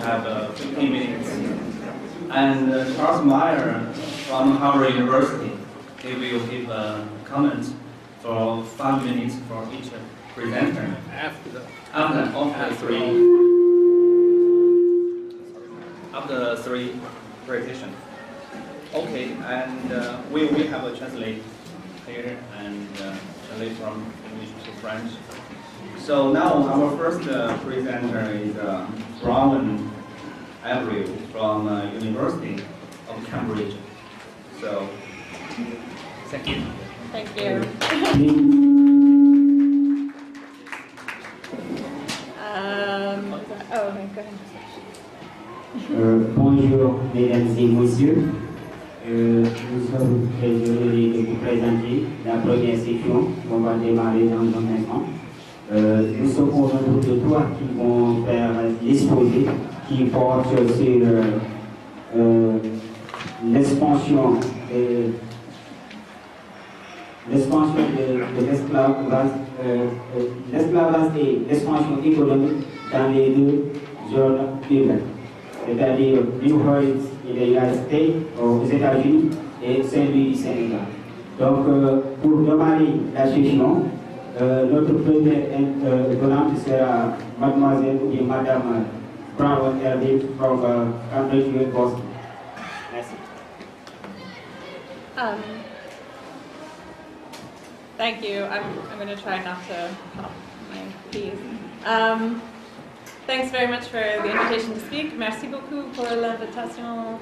have 15 minutes. And Charles Meyer from Harvard University, he will give a comment for 5 minutes for each presenter. After three presentations. Okay, and we have a translate here and translate from English to French. So now our first presenter is Brown Avril from University of Cambridge. So, thank you. Thank you. Okay, go ahead. Bonjour, mesdames et messieurs. Nous sommes très heureux de vous présenter la première session qu'on va démarrer dans un instant. Nous sommes au nombre de trois qui vont faire l'exposé qui porte sur l'expansion de l'esclavage et l'expansion économique dans les deux zones urbaines, c'est-à-dire New Orleans et les United States, aux États-Unis et Saint-Louis du Sénégal. Donc, pour démarrer la session, notre première intervenante sera mademoiselle ou bien madame Brown Avril from Cambridge University. Merci. Thank you. I'm going to try not to pop my keys. Thanks very much for the invitation to speak. Merci beaucoup pour l'invitation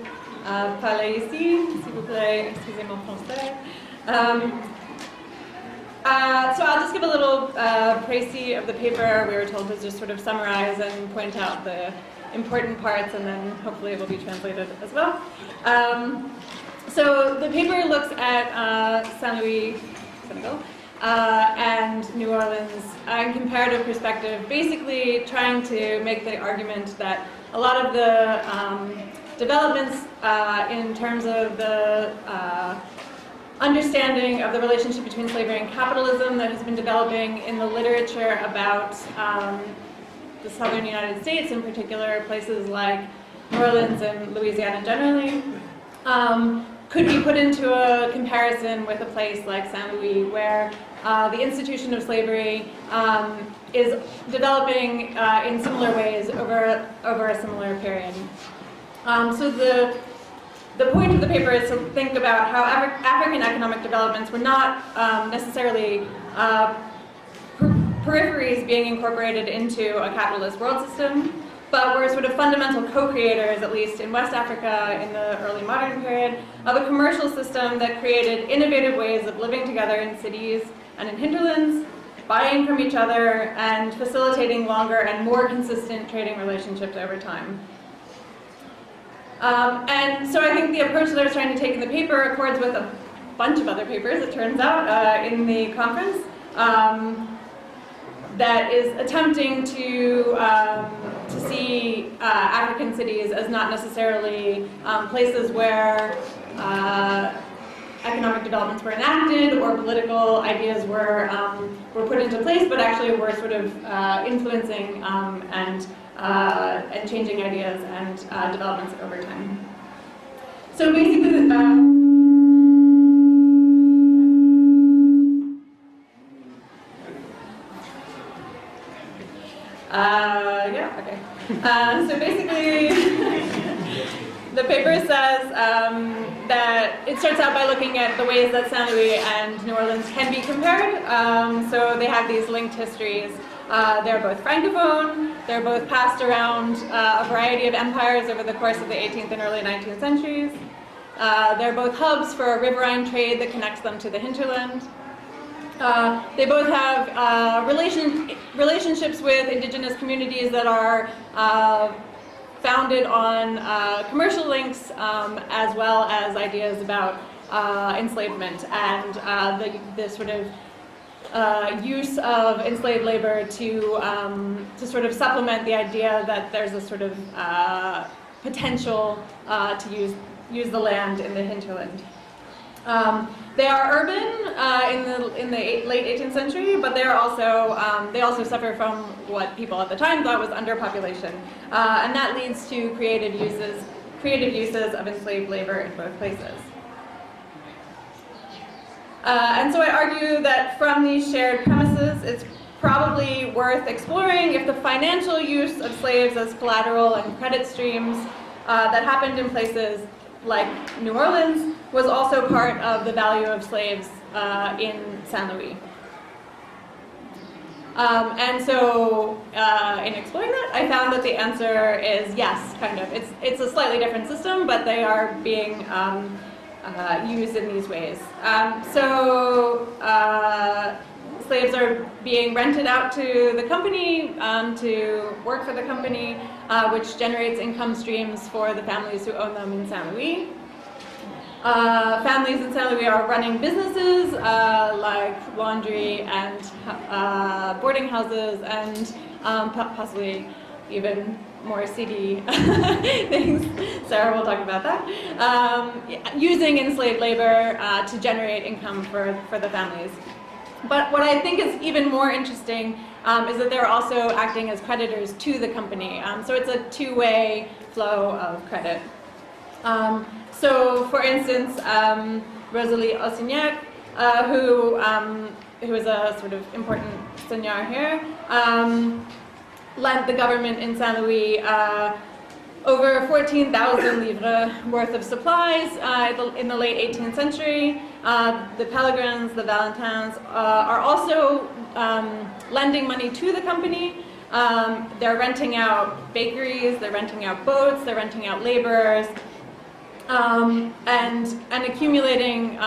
à parler ici. S'il vous plaît, excusez mon français. So I'll just give a little précis of the paper. We were told to just sort of summarize and point out the important parts, and then hopefully it will be translated as well. So the paper looks at Saint-Louis, Senegal, and New Orleans in comparative perspective, basically trying to make the argument that a lot of the developments in terms of the understanding of the relationship between slavery and capitalism that has been developing in the literature about the southern United States, in particular places like New Orleans and Louisiana generally, could be put into a comparison with a place like Saint Louis, where the institution of slavery is developing in similar ways over a similar period. So the point of the paper is to think about how African economic developments were not necessarily peripheries being incorporated into a capitalist world system, but were sort of fundamental co-creators, at least in West Africa in the early modern period, of a commercial system that created innovative ways of living together in cities and in hinterlands, buying from each other, and facilitating longer and more consistent trading relationships over time. And so I think the approach that I was trying to take in the paper accords with a bunch of other papers, it turns out, in the conference, that is attempting to see African cities as not necessarily places where economic developments were enacted or political ideas were put into place, but actually were sort of influencing and changing ideas and developments over time. So basically, so basically, the paper says that it starts out by looking at the ways that Saint Louis and New Orleans can be compared. So they have these linked histories. They're both francophone. They're both passed around a variety of empires over the course of the 18th and early 19th centuries. They're both hubs for a riverine trade that connects them to the hinterland. They both have relationships with indigenous communities that are founded on commercial links, as well as ideas about enslavement and the sort of use of enslaved labor to sort of supplement the idea that there's a sort of potential to use the land in the hinterland. They are urban in the late 18th century, but they also suffer from what people at the time thought was underpopulation, and that leads to creative uses of enslaved labor in both places. And so I argue that from these shared premises, it's probably worth exploring if the financial use of slaves as collateral and credit streams that happened in places like New Orleans was also part of the value of slaves in Saint Louis. And so in exploring that, I found that the answer is yes, kind of. It's a slightly different system, but they are being used in these ways. Slaves are being rented out to the company to work for the company, which generates income streams for the families who own them in Saint Louis. Families in Saint Louis are running businesses like laundry and boarding houses and possibly even more seedy things. Sarah will talk about that. Using enslaved labor to generate income for the families. But what I think is even more interesting is that they're also acting as creditors to the company. So it's a two-way flow of credit. So, for instance, Rosalie Ossignac, who is a sort of important seigneur here, lent the government in Saint Louis over 14,000 livres worth of supplies in the late 18th century. The Pellegrins, the Valentins are also lending money to the company. They're renting out bakeries, they're renting out boats, they're renting out laborers, and accumulating.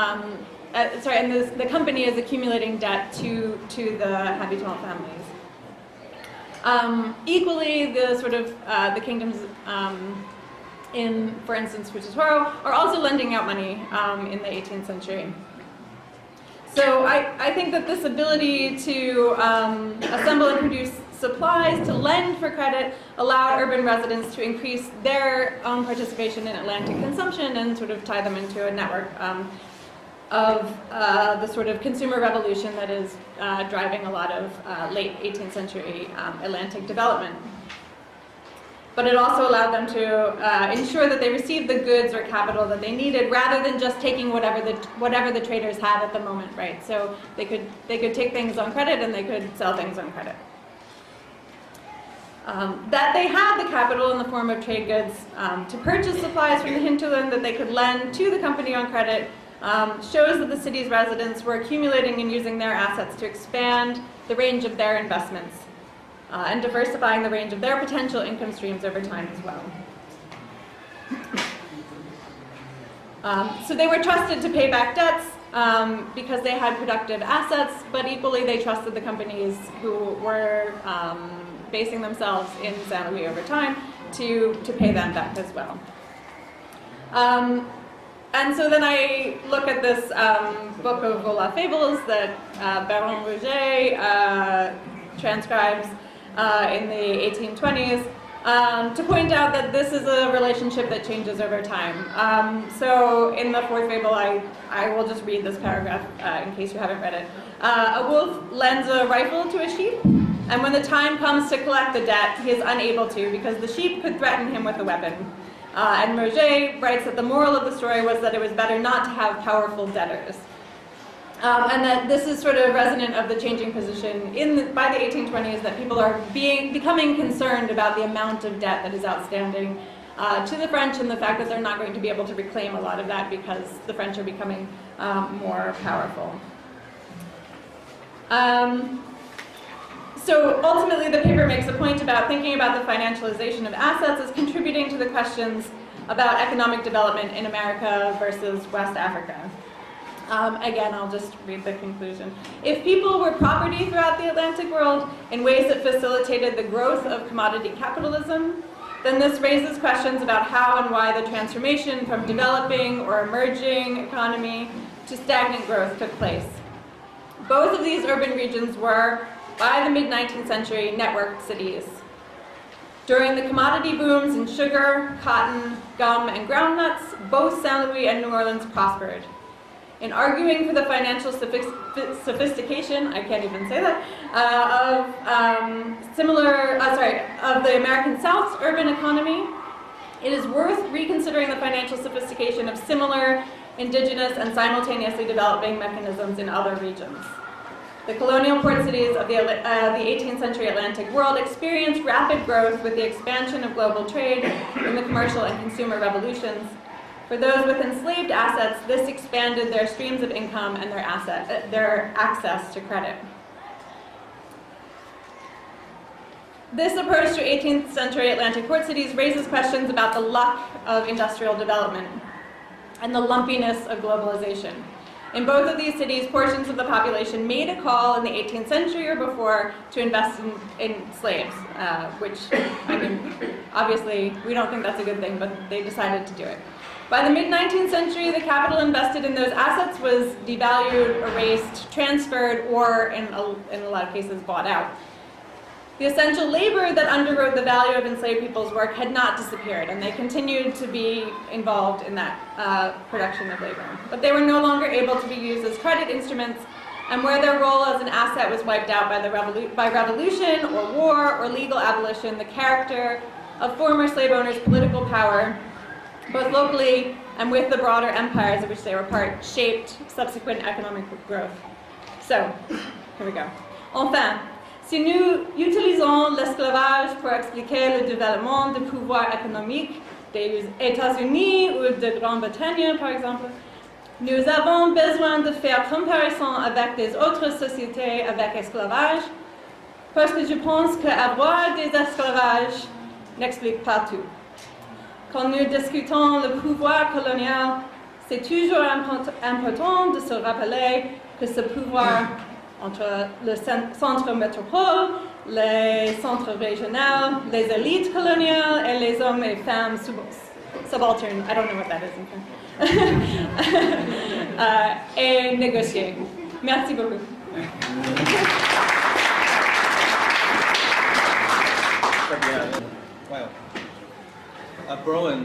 The company is accumulating debt to the habitant families. Equally, the sort of the kingdoms in, for instance, Portuaires are also lending out money in the 18th century. So I think that this ability to assemble and produce supplies to lend for credit allowed urban residents to increase their own participation in Atlantic consumption and sort of tie them into a network of the sort of consumer revolution that is driving a lot of late 18th century Atlantic development. But it also allowed them to ensure that they received the goods or capital that they needed, rather than just taking whatever the traders had at the moment, right? So they could take things on credit and they could sell things on credit. That they had the capital in the form of trade goods to purchase supplies from the hinterland that they could lend to the company on credit shows that the city's residents were accumulating and using their assets to expand the range of their investments and diversifying the range of their potential income streams over time as well. So they were trusted to pay back debts because they had productive assets, but equally they trusted the companies who were basing themselves in Saint Louis over time to pay them back as well. And so then I look at this book of Vos Fables that Baron Roger transcribes in the 1820s to point out that this is a relationship that changes over time. So in the fourth fable, I will just read this paragraph in case you haven't read it. A wolf lends a rifle to a sheep, and when the time comes to collect the debt, he is unable to because the sheep could threaten him with a weapon. And Roger writes that the moral of the story was that it was better not to have powerful debtors. And that this is sort of resonant of the changing position by the 1820s, that people are becoming concerned about the amount of debt that is outstanding to the French, and the fact that they're not going to be able to reclaim a lot of that because the French are becoming more powerful. So ultimately, the paper makes a point about thinking about the financialization of assets as contributing to the questions about economic development in America versus West Africa. Again, I'll just read the conclusion. If people were property throughout the Atlantic world in ways that facilitated the growth of commodity capitalism, then this raises questions about how and why the transformation from developing or emerging economy to stagnant growth took place. Both of these urban regions were, by the mid-19th century, networked cities. During the commodity booms in sugar, cotton, gum, and groundnuts, both Saint Louis and New Orleans prospered. in arguing for the financial sophistication, I can't even say that, of the American South's urban economy, it is worth reconsidering the financial sophistication of similar indigenous and simultaneously developing mechanisms in other regions. The colonial port cities of the 18th century Atlantic world experienced rapid growth with the expansion of global trade in the commercial and consumer revolutions. For those with enslaved assets, this expanded their streams of income and their access to credit. This approach to 18th century Atlantic port cities raises questions about the luck of industrial development and the lumpiness of globalization. In both of these cities, portions of the population made a call in the 18th century or before to invest in slaves, which, I mean, obviously we don't think that's a good thing, but they decided to do it. By the mid-19th century, the capital invested in those assets was devalued, erased, transferred, or in a lot of cases bought out. The essential labor that underwrote the value of enslaved people's work had not disappeared, and they continued to be involved in that production of labor. But they were no longer able to be used as credit instruments, and where their role as an asset was wiped out by revolution or war or legal abolition, the character of former slave owners' political power, both locally and with the broader empires of which they were part, shaped subsequent economic growth. So, here we go. Enfin, si nous utilisons l'esclavage pour expliquer le développement du pouvoir économique des États-Unis ou de Grande-Bretagne, par exemple, nous avons besoin de faire comparaison avec des autres sociétés avec esclavage, parce que je pense qu'avoir des esclavages n'explique pas tout. Quand nous discutons le pouvoir colonial, c'est toujours important de se rappeler que ce pouvoir entre le centre métropole, les centres régionaux, les élites coloniales et les hommes et femmes subalternes. I don't know what that is in French. Et négocier. Merci beaucoup. Well, Brian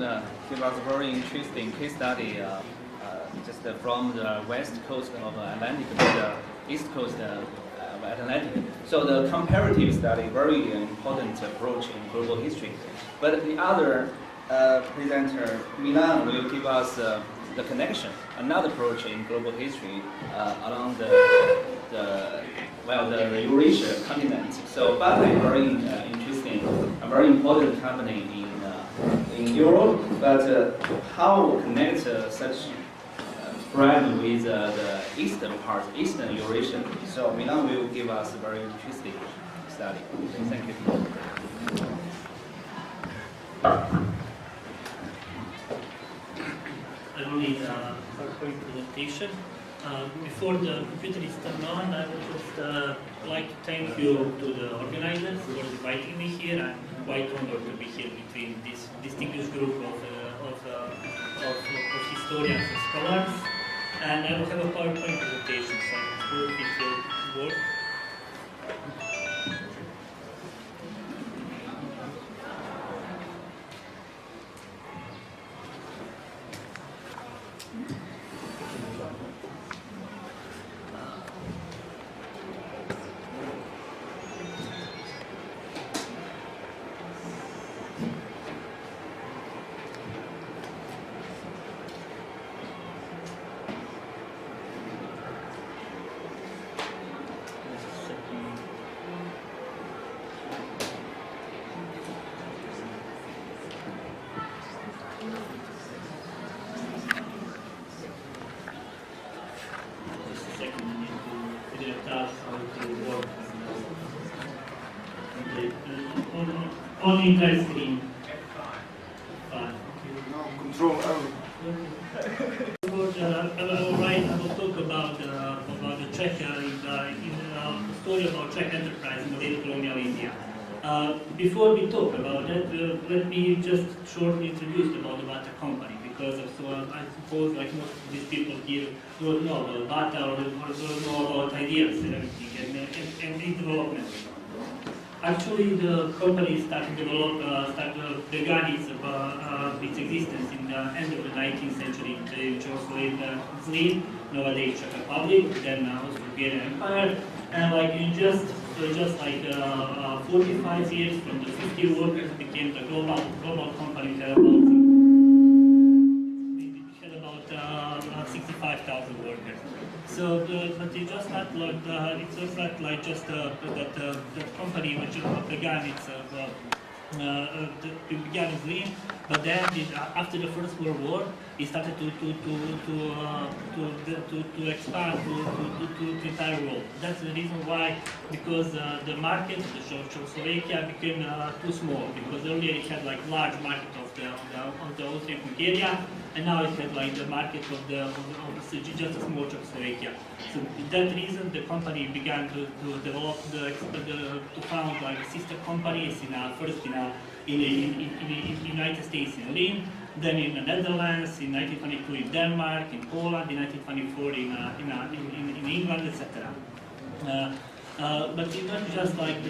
gave us a very interesting case study just from the west coast of Atlantic to the east coast of Atlantic. So the comparative study, very important approach in global history. But the other presenter, Milan, will give us the connection, another approach in global history along the Eurasia continent. So Barclay is very interesting, a very important company in Europe, but how connect such spread with the eastern part, eastern Eurasia. So Milan will give us a very interesting study. Thank you. I will need a PowerPoint presentation. Before the computer is turned on, I would just like to thank you to the organizers for inviting me here. I'm quite honored to be here between this distinguished group of historians and scholars. And I will have a PowerPoint presentation, so I hope it will work. Only interesting. Control O. I will talk about the Czech in the story about Czech enterprise in late colonial India. Before we talk about that, let me just shortly introduce about the Bata company, because I suppose like most of these people here don't know about Bata or don't know about ideas and everything and development. Actually, the company began its existence in the end of the 19th century in Czechoslovakia, nowadays Czech Republic, then also Bulgarian Empire, and like in just 45 years from the 50 workers became the global company. Had about 65,000 workers. So, but it's just not like just that company which began its began its lean, but then after the First World War, it started to expand to the entire world. That's the reason why, because the market of the Czechoslovakia became too small. Because earlier it had like large market of the Austrian Bulgaria, and now it had like the market of just a small Czechoslovakia. So for that reason, the company began to develop to found like sister companies first in the United States in Lynn, then in the Netherlands, in 1922 in Denmark, in Poland, in 1924 in England, etc. But it's not just like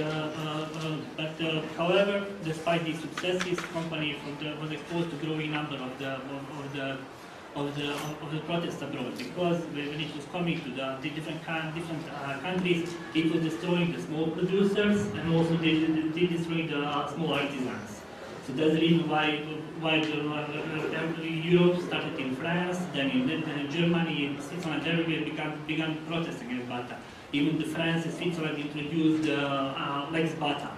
however, despite these successes, company was exposed to growing number of the protests abroad, because when it was coming to the different countries, it was destroying the small producers and also destroying the small artisans. So that's the reason why Europe started in France, then in Germany, in Switzerland, everywhere began protesting against Bata. Even the France and Switzerland introduced Lex Bata.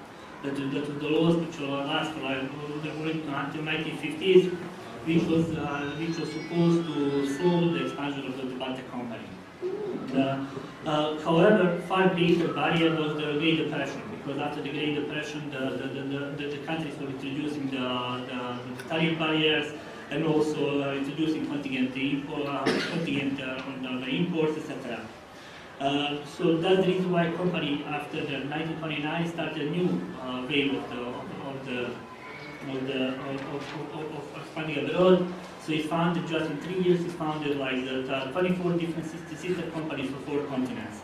That was the laws which will last for until 1950s, which was supposed to slow the expansion of the Bata company. However, far greater barrier was the Great Depression, because after the Great Depression, the countries were introducing the tariff barriers and also introducing contingent on the imports, etc. So that's the reason why company after the 1929 started a new wave of expanding abroad. So it founded just in 3 years. It founded like 24 different sister companies for 4 continents.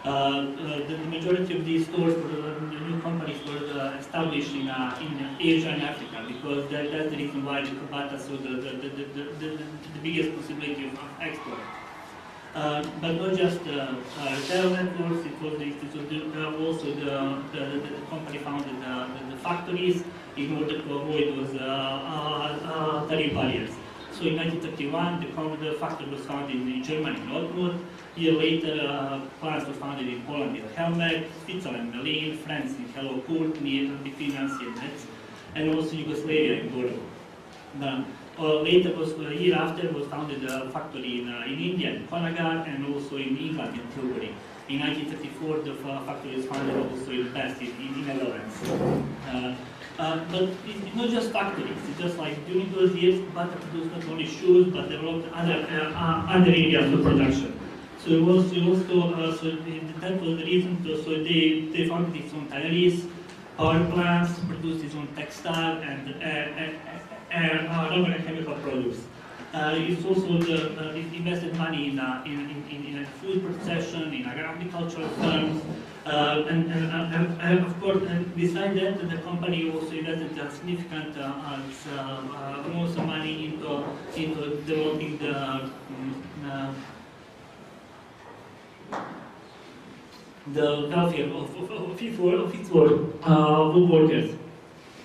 The majority of these stores for the new companies were established in Asia and Africa, because that's the reason why the Bata saw the biggest possibility of export. But not just retail networks, it was also the company founded the factories in order to avoid those tariff barriers. So in 1931, the factory was founded in Germany, in Dortmund. A year later, plants were founded in Poland, in Helmet, Switzerland, Berlin, France, in Hello Kurt, between Nancy and Metz, and also Yugoslavia in Bordeaux. Later, a year after, was founded a factory in India, in Konagar, and also in England, in Tilbury. In 1934, the factory was founded also in Best, in Netherlands. But it's not just factories. It's just like during those years, Bata produced not only shoes, but developed other areas of production. So it was also that was the reason. So they founded its own tanneries, power plants, produced its own textile and rubber and chemical products. It's also it invested money in food processing, in agricultural firms, and of course, besides that, the company also invested a significant amounts of money into developing the welfare of its workers.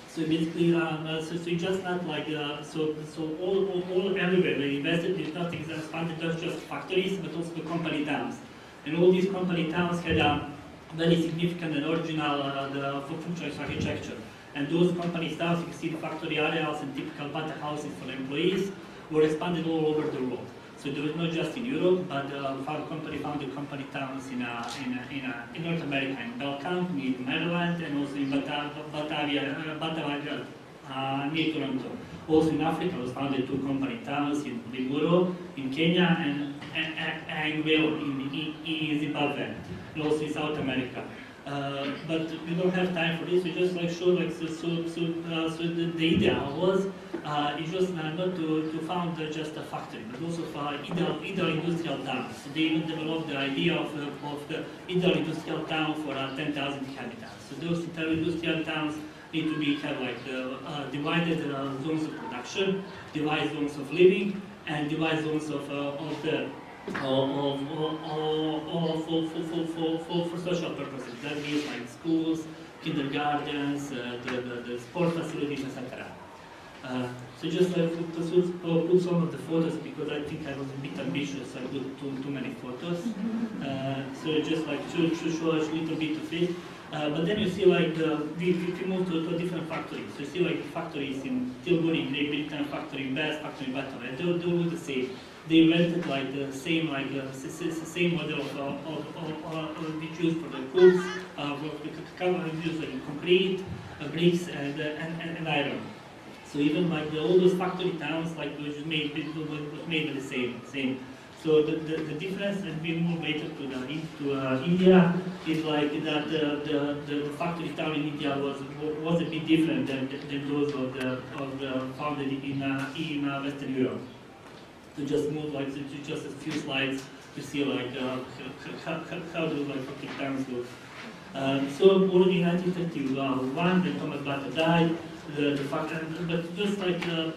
So basically, so it's just not like so all everywhere they invested. It's not expanded just factories, but also the company towns, and all these company towns had a very significant and original functional architecture. And those company towns, you can see the factory areas and typical Bata houses for employees, were expanded all over the world. So there was not just in Europe, but founded company towns in North America, in Balkan, in Maryland, and also in Batavia, near Toronto. Also in Africa was founded 2 company towns in Limuru, in Kenya, and Angwell in Zimbabwe, and also in South America. But we don't have time for this. We just like show like so the idea was it was not to found just a factory, but also for ideal industrial town. So they even developed the idea of the ideal industrial town for 10,000 inhabitants. So those industrial towns need to be have like divided zones of production, divided zones of living, and divided zones of for social purposes. That means like schools, kindergartens, the sport facilities, etc. So just like put some of the photos because I think I was a bit ambitious. I put too many photos. So just like to show a little bit of it. But then you see like we move to a different factory. So you see like factories in Tilbury, Great Britain, factory in Best, factory in Battle, and they all do the same. They invented like the same same model of we choose for the goods, use like concrete, bricks, and iron. So even like all those factory towns like was made with the same. So the difference, and we move later to India, is like that the factory town in India was a bit different than those of the founded in Western Europe. To just move like to just a few slides to see like how those like factory towns look. So already in 1931, when Thomas Butter died, but just like to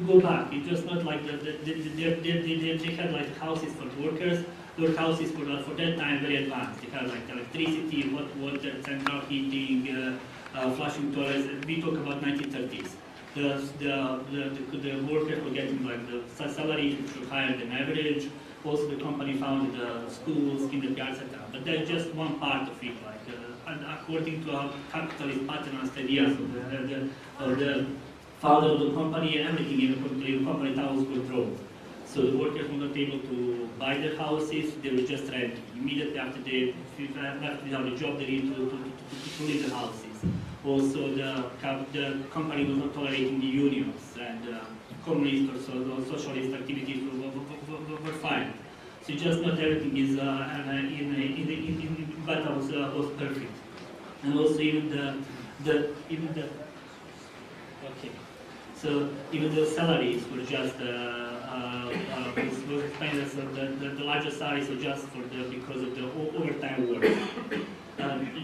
go back, it's just not like they had like houses for workers. Their houses for that time very advanced. They had like electricity, hot water, central heating, flushing toilets. We talk about 1930s. The workers were getting like the salaries which were higher than average. Also, the company founded schools, kindergartens, etc. But that's just one part of it. Like, and according to our capitalist patronist ideas of the founder of the company, everything in the company towns were dropped. So the workers were not able to buy their houses; they were just renting. Immediately after they left without a job, they needed to leave the houses. Also, the company was not tolerating the unions, and communist or socialist activities were fine. So just not everything is but was perfect. And also even so even the salaries were just was explained as the largest salaries were just because of the overtime work.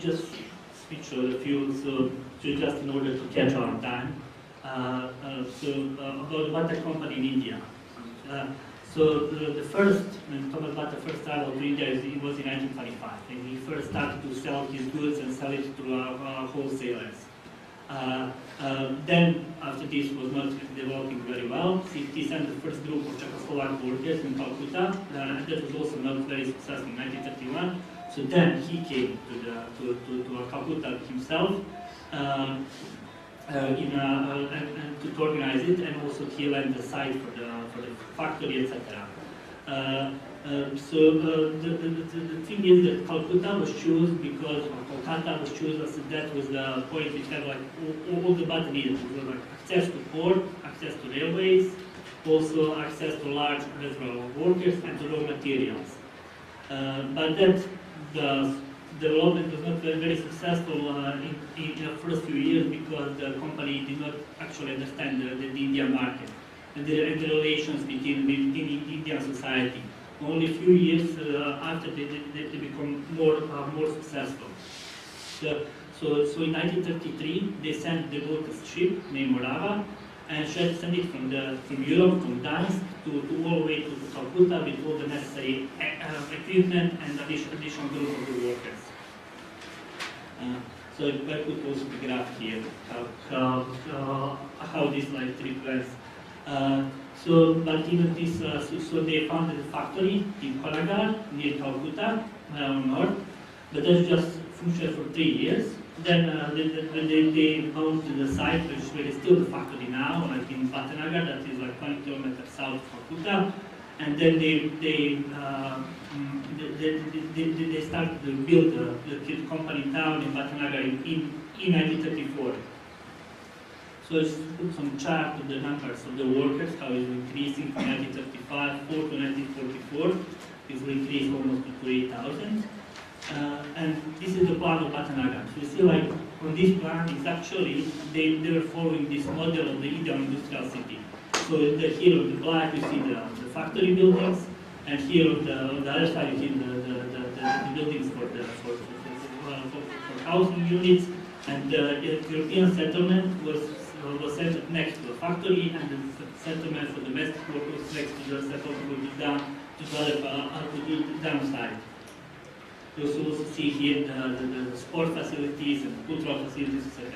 Just switch a few, so just in order to catch our time. About the butter company in India. The first, when Thomas Butter first traveled to India, it was in 1925, and he first started to sell his goods and sell it to wholesalers. Then, after this was not developing very well, he sent the first group of Czechoslovak workers in Calcutta, and that was also not very successful in 1931. So then he came to Calcutta himself and to organize it, and also he lent the site for the factory, etc. The thing is that Calcutta was chosen because Kolkata was chosen as that was the point which had like all the butter needed. It was like access to port, access to railways, also access to large reservoir of workers and to raw materials. But that the development was not very successful in the first few years because the company did not actually understand the Indian market and the relations within Indian society. Only a few years after they become more successful. So in 1933 they sent the workers ship named Morava and sent it from Europe, from Gdańsk to all the way to Calcutta with all the necessary equipment and additional group of the workers. So I could also be graphed here how this like trip went. But even this, so they founded a factory in Coloniale near Calcutta, north. But that's just functioned for 3 years. Then they moved to the site where is still the factory now, like in Bhatanagar, that is like 20 kilometers south of Calcutta. And then they started to build the company town in Bhatanagar in 1934. So let's put some chart of the numbers of the workers, how it's increasing from 1935 to 1944. It will increase almost to 8,000. And this is the plan of Batanaga. So you see, like on this plan, it's actually they're following this model of the ideal industrial city. So here on the black, you see the factory buildings, and here on the other side, you see the buildings for housing units. And the European settlement was centered next to a factory, and the settlement for domestic workers next to the settlement will be done to the downside. You also see here the sport facilities and cultural facilities, etc.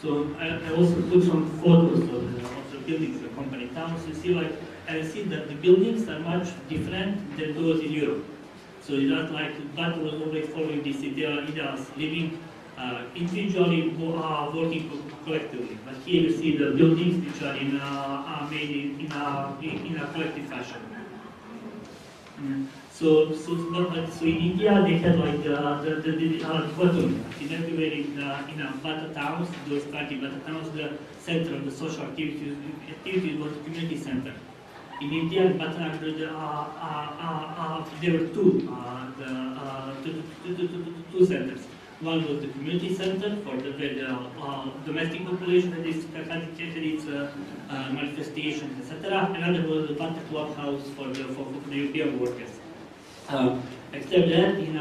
So I also put some photos of the buildings of the company town. So you see, like, I see that the buildings are much different than those in Europe. So it's not like that was always following this ideas living individually or working collectively. But here you see the buildings which are made in a collective fashion. So in India they had like the bottom in everywhere in Bata towns, those 30 Bata towns, the center of the social activities was the community center. In India, in Batanagar, there were two centers. One was the community center for the domestic population that is had its manifestations, etc. Another was the Bata clubhouse for the European workers. Except that in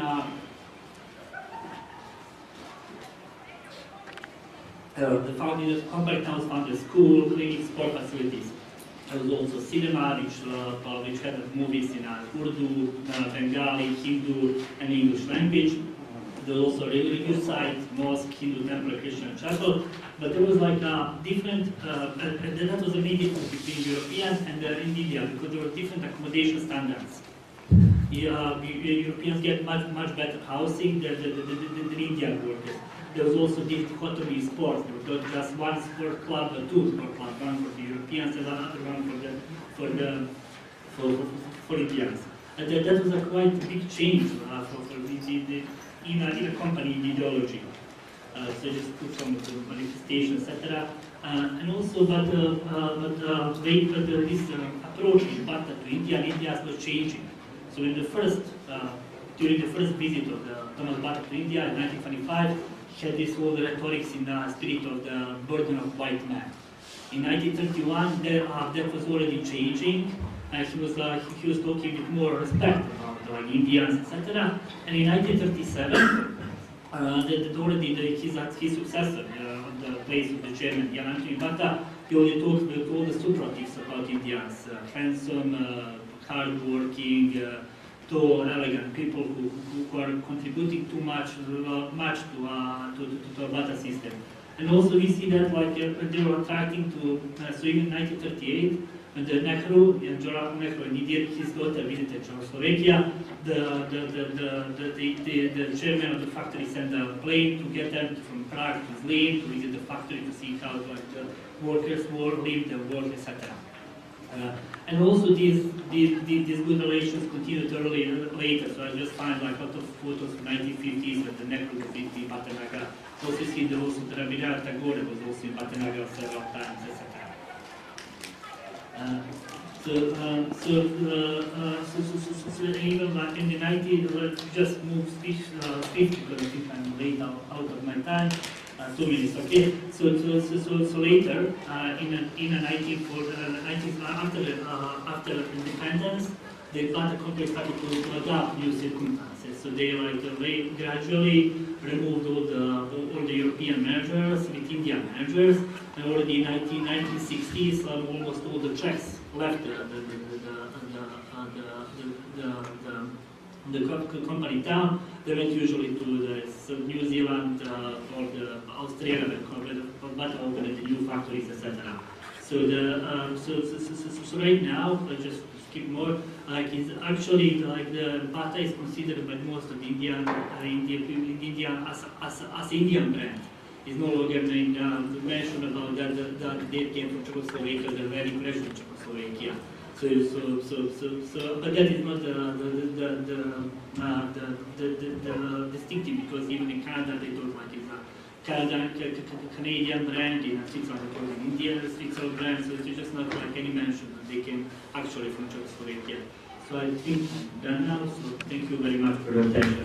the company towns found a school, clinic, sport facilities. There was also cinema, which had movies in Urdu, Bengali, Hindu, and English language. There was also religious sites, mosque, Hindu temple, Christian chapel. But there was like a different, and that was a main difference between European and India, because there were different accommodation standards. Europeans get much better housing than Indian workers. There was also this dichotomy in sports. There was just one sport club, two sport clubs, one for the Europeans and another one for Indians. And that was a quite big change in a company ideology. So just put some of the manifestations, etc. And also, this approach in Bata to India and India was changing. So in during the first visit of Thomas Bata to India in 1925, he had this whole rhetorics in the spirit of the burden of white man. In 1931, that was already changing. He was talking with more respect about Indians, etc. And in 1937, his successor on the place of the chairman, Jan Anthony Bata, he already talked with all the superlatives about Indians, handsome, hardworking, tall, elegant people who are contributing too much to the Bata system. And also we see that they were attracting to, so in 1938, when the Nehru and his daughter visited Czechoslovakia, the chairman of the factory sent a plane to get them from Prague to Zlín to visit the factory to see how the workers lived and worked, etc. And also these good relations continued later. So I just find like a lot of photos from 1950s when the Nehru was in Batanagar. Also see there also the Rabindranath Tagore was also in Batanagar several times, etc. Even in the 90s, just move speech because I think I'm late out of my time. 2 minutes, okay. So later, after independence, the Bata company started to adapt new circumstances. So they gradually removed all the European managers with Indian managers, and already in 1960s, almost all the Czechs left the company town. They went usually to New Zealand or Australia, where Bata opened the new factories, etc. So right now, I just skip more. It's actually the Bata is considered by most of the Indian as Indian brand. It's no longer mentioned about that they came from Czechoslovakia. They're very present in Czechoslovakia. But that is not the distinctive, because even in Canada they talk like it's a Canadian brand, in Switzerland they call it Indian Switzerland brand, so it's just not like any mention that they came actually from Czechoslovakia. So I think done now, so thank you very much for your attention.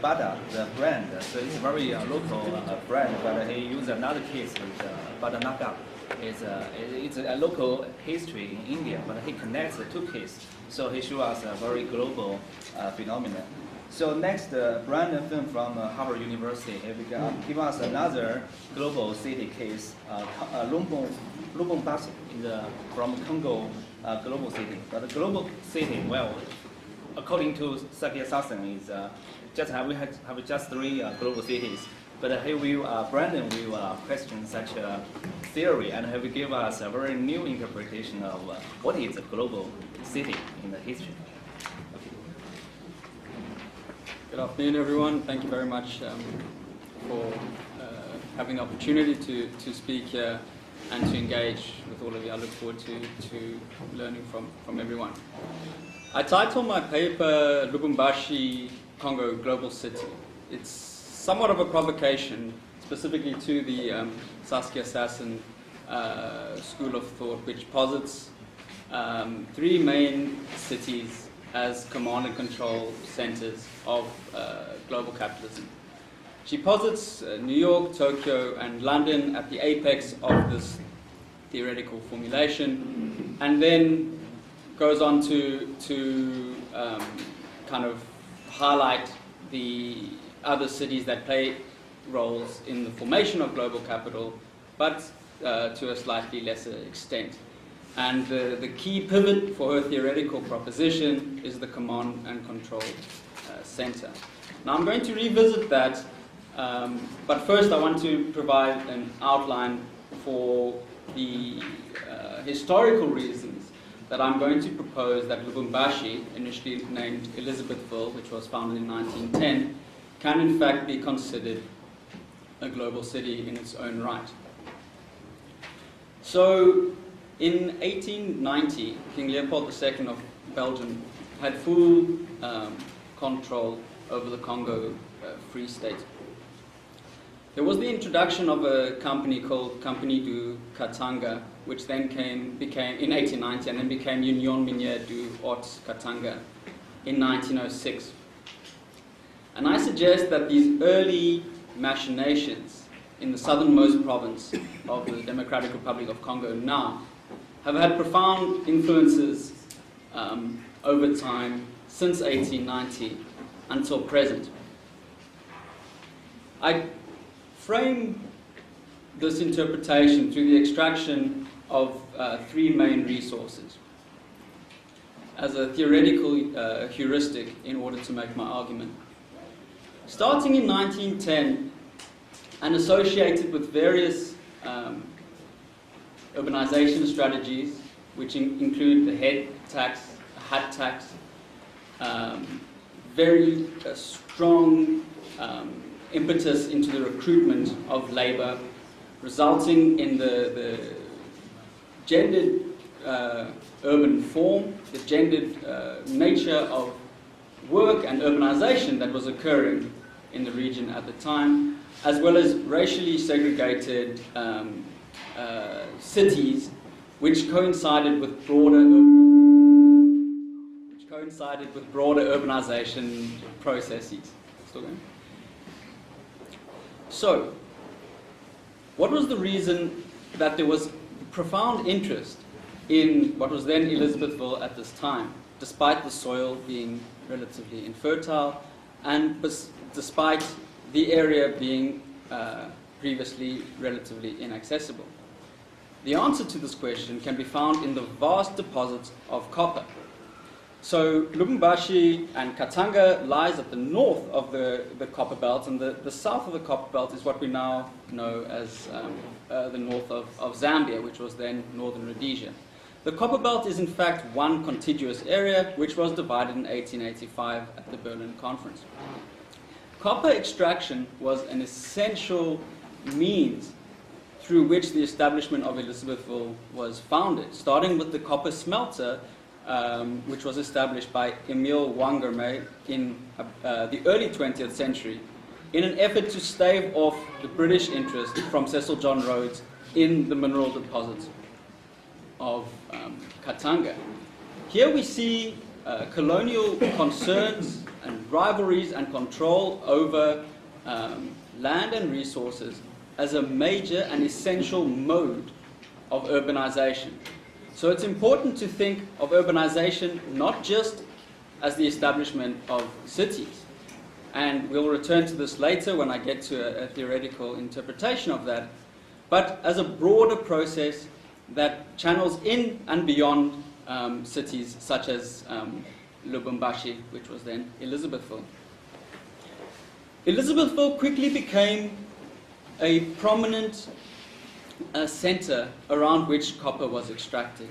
Bada, the brand, so it's very local brand, but he used another case with Bada Naga. It's a local history in India, but he connects the two cases. So he shows us a very global phenomenon. So next, brand film from Harvard University, he will give us another global city case, Lubumbashi, from Congo global city. But the global city, well, according to Sakya Sassen, is we have just 3 global cities. But he will, Brandon will question such a theory, and he will give us a very new interpretation of what is a global city in the history. Good afternoon, everyone. Thank you very much for having the opportunity to speak here and to engage with all of you. I look forward to learning from everyone. I title my paper Lubumbashi, Congo Global City. It's somewhat of a provocation, specifically to the Saskia Sassen school of thought, which posits 3 main cities as command and control centers of global capitalism. She posits New York, Tokyo, and London at the apex of this theoretical formulation, and then goes on to kind of highlight the other cities that play roles in the formation of global capital, but to a slightly lesser extent. And the key pivot for her theoretical proposition is the command and control center. Now I'm going to revisit that, but first I want to provide an outline for the historical reasons that I'm going to propose that Lubumbashi, initially named Elizabethville, which was founded in 1910, can in fact be considered a global city in its own right. So, in 1890, King Leopold II of Belgium had full control over the Congo Free State. There was the introduction of a company called Compagnie du Katanga, which then became in 1890 and then became Union Minière du Haut Katanga in 1906. And I suggest that these early machinations in the southernmost province of the Democratic Republic of Congo now have had profound influences over time since 1890 until present. I frame this interpretation through the extraction of 3 main resources as a theoretical heuristic in order to make my argument. Starting in 1910 and associated with various urbanization strategies, which include the head tax, hat tax, very strong impetus into the recruitment of labor, resulting in the gendered urban form, the gendered nature of work and urbanization that was occurring in the region at the time, as well as racially segregated cities, which coincided with broader urbanization processes. Still going? So, what was the reason that there was profound interest in what was then Elizabethville at this time, despite the soil being relatively infertile and despite the area being previously relatively inaccessible? The answer to this question can be found in the vast deposits of copper. So Lubumbashi and Katanga lies at the north of the copper belt, and the south of the copper belt is what we now know as the north of Zambia, which was then northern Rhodesia. The copper belt is in fact one contiguous area which was divided in 1885 at the Berlin Conference. Copper extraction was an essential means through which the establishment of Elizabethville was founded, starting with the copper smelter, which was established by Emile Wangerme in the early 20th century in an effort to stave off the British interest from Cecil John Rhodes in the mineral deposits. of Katanga. Here we see colonial concerns and rivalries and control over land and resources as a major and essential mode of urbanization. So it's important to think of urbanization not just as the establishment of cities, and we'll return to this later when I get to a theoretical interpretation of that, but as a broader process that channels in and beyond cities such as Lubumbashi, which was then Elizabethville. Elizabethville quickly became a prominent center around which copper was extracted.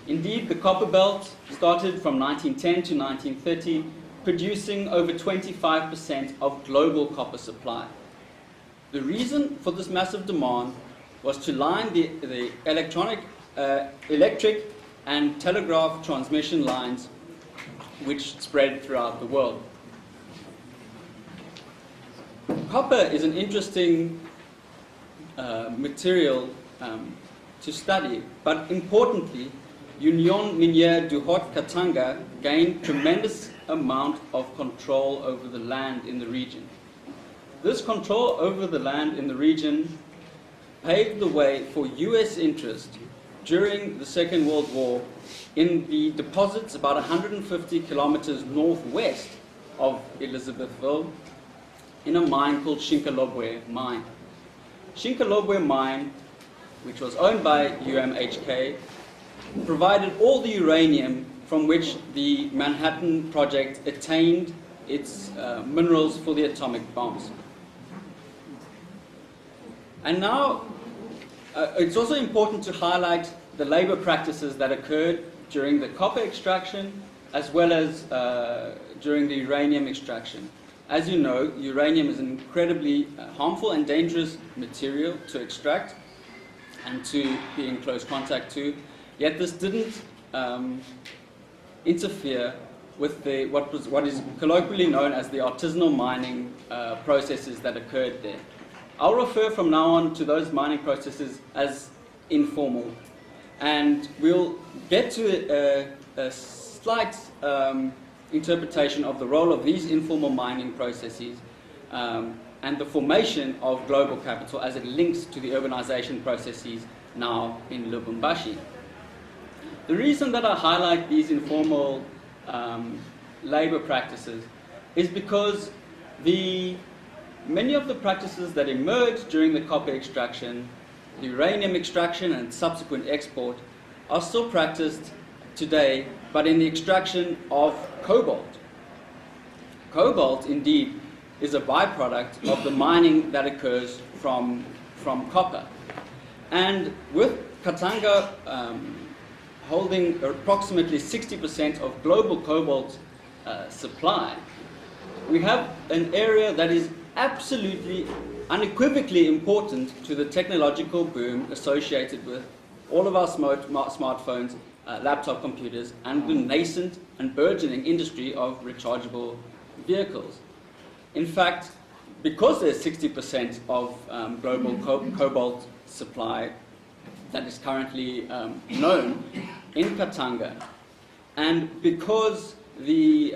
Indeed, the copper belt started from 1910 to 1930, producing over 25% of global copper supply. The reason for this massive demand was to line the electric and telegraph transmission lines which spread throughout the world. Copper is an interesting material to study, but importantly, Union Minière du Haut-Katanga gained tremendous amount of control over the land in the region. This control over the land in the region paved the way for US interest during the Second World War in the deposits about 150 kilometers northwest of Elizabethville in a mine called Shinkalobwe Mine. Shinkalobwe Mine, which was owned by UMHK, provided all the uranium from which the Manhattan Project attained its minerals for the atomic bombs. And now, it's also important to highlight the labor practices that occurred during the copper extraction as well as during the uranium extraction. As you know, uranium is an incredibly harmful and dangerous material to extract and to be in close contact to. Yet this didn't interfere with what is colloquially known as the artisanal mining processes that occurred there. I'll refer from now on to those mining processes as informal, and we'll get to a slight interpretation of the role of these informal mining processes and the formation of global capital as it links to the urbanization processes now in Lubumbashi. The reason that I highlight these informal labor practices is because many of the practices that emerged during the copper extraction, the uranium extraction and subsequent export are still practiced today, but in the extraction of cobalt. Cobalt, indeed, is a byproduct of the mining that occurs from copper. And with Katanga holding approximately 60% of global cobalt supply, we have an area that is absolutely, unequivocally important to the technological boom associated with all of our smartphones, laptop computers, and the nascent and burgeoning industry of rechargeable vehicles. In fact, because there's 60% of global cobalt supply that is currently known in Katanga, and because the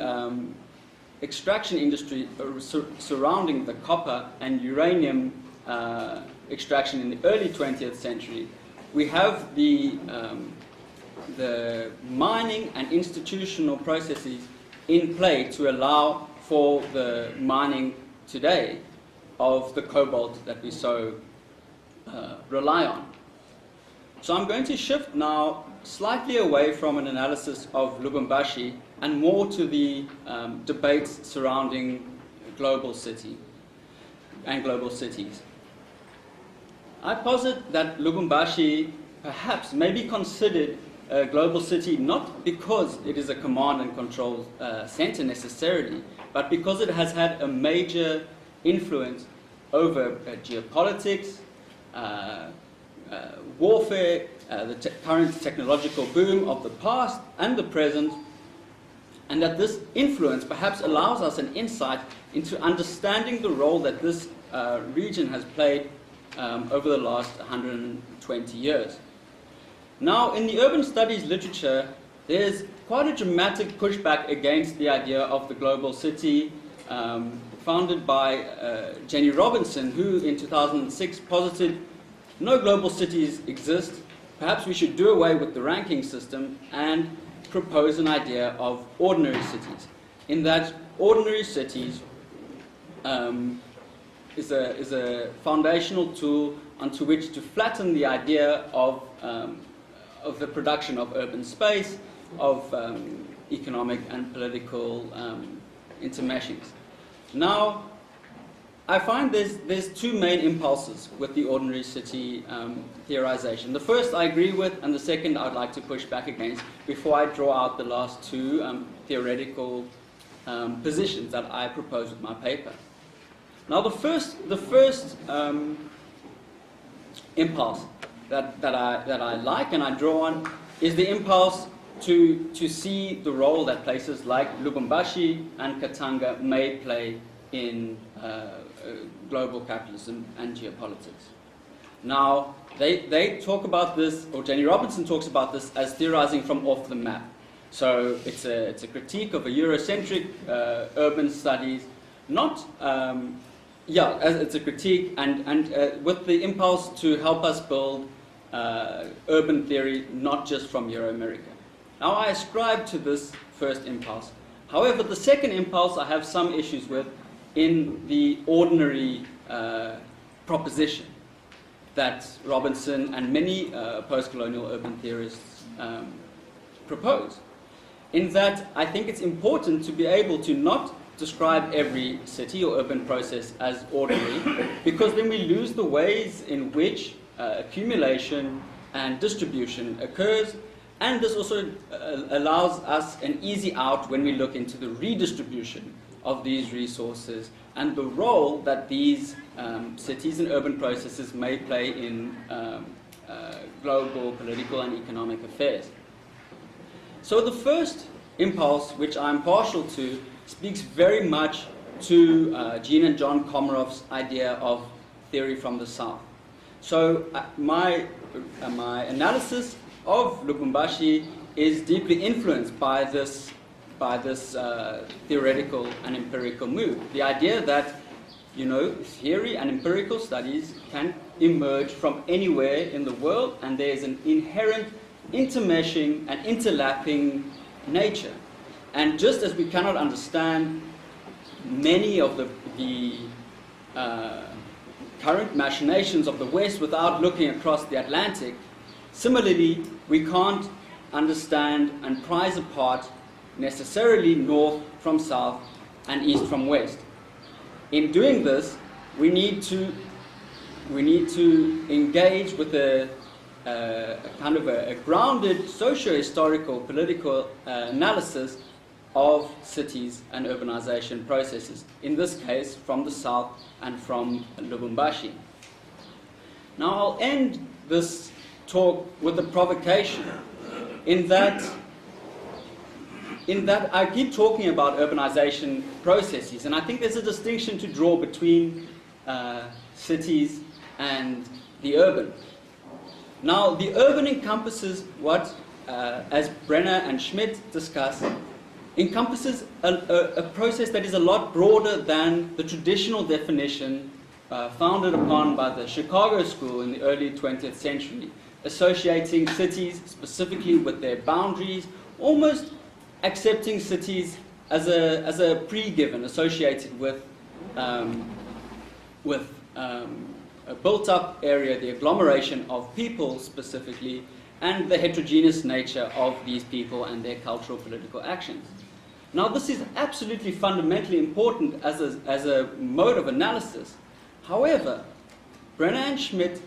extraction industry surrounding the copper and uranium extraction in the early 20th century, we have the mining and institutional processes in play to allow for the mining today of the cobalt that we so rely on. So I'm going to shift now slightly away from an analysis of Lubumbashi and more to the debates surrounding global city and global cities. I posit that Lubumbashi perhaps may be considered a global city not because it is a command and control center necessarily, but because it has had a major influence over geopolitics, warfare, the current technological boom of the past and the present, and that this influence perhaps allows us an insight into understanding the role that this region has played over the last 120 years. Now, in the urban studies literature, there's quite a dramatic pushback against the idea of the global city, founded by Jenny Robinson, who in 2006 posited no global cities exist. Perhaps we should do away with the ranking system and propose an idea of ordinary cities. In that, ordinary cities is a foundational tool onto which to flatten the idea of the production of urban space, of economic and political intermeshings. Now, I find there's two main impulses with the ordinary city theorization. The first I agree with, and the second I'd like to push back against before I draw out the last two theoretical positions that I propose with my paper. Now, the first impulse that I like and I draw on is the impulse to see the role that places like Lubumbashi and Katanga may play in global capitalism and geopolitics. Now, they talk about this, or Jenny Robinson talks about this as theorizing from off the map. So it's a critique of a Eurocentric urban studies, not it's a critique and with the impulse to help us build urban theory, not just from Euro-America. Now, I ascribe to this first impulse. However, the second impulse I have some issues with in the ordinary proposition that Robinson and many post-colonial urban theorists propose. In that, I think it's important to be able to not describe every city or urban process as ordinary, because then we lose the ways in which accumulation and distribution occurs, and this also allows us an easy out when we look into the redistribution of these resources and the role that these cities and urban processes may play in global political and economic affairs. So the first impulse, which I'm partial to, speaks very much to Jean and John Komaroff's idea of theory from the South. So my analysis of Lubumbashi is deeply influenced by this theoretical and empirical move. The idea that, theory and empirical studies can emerge from anywhere in the world, and there's an inherent intermeshing and interlapping nature. And just as we cannot understand many of the current machinations of the West without looking across the Atlantic, similarly, we can't understand and prize apart necessarily North from South and East from West. In doing this, we need to engage with a kind of a grounded socio-historical political analysis of cities and urbanization processes, in this case from the South and from Lubumbashi. Now, I'll end this talk with a provocation in that I keep talking about urbanization processes, and I think there's a distinction to draw between cities and the urban. Now, the urban encompasses what, as Brenner and Schmidt discuss, encompasses a process that is a lot broader than the traditional definition founded upon by the Chicago School in the early 20th century, associating cities specifically with their boundaries, almost accepting cities as a pre-given associated with a built-up area, the agglomeration of people specifically, and the heterogeneous nature of these people and their cultural political actions. Now, this is absolutely fundamentally important as a mode of analysis. However, Brenner and Schmidt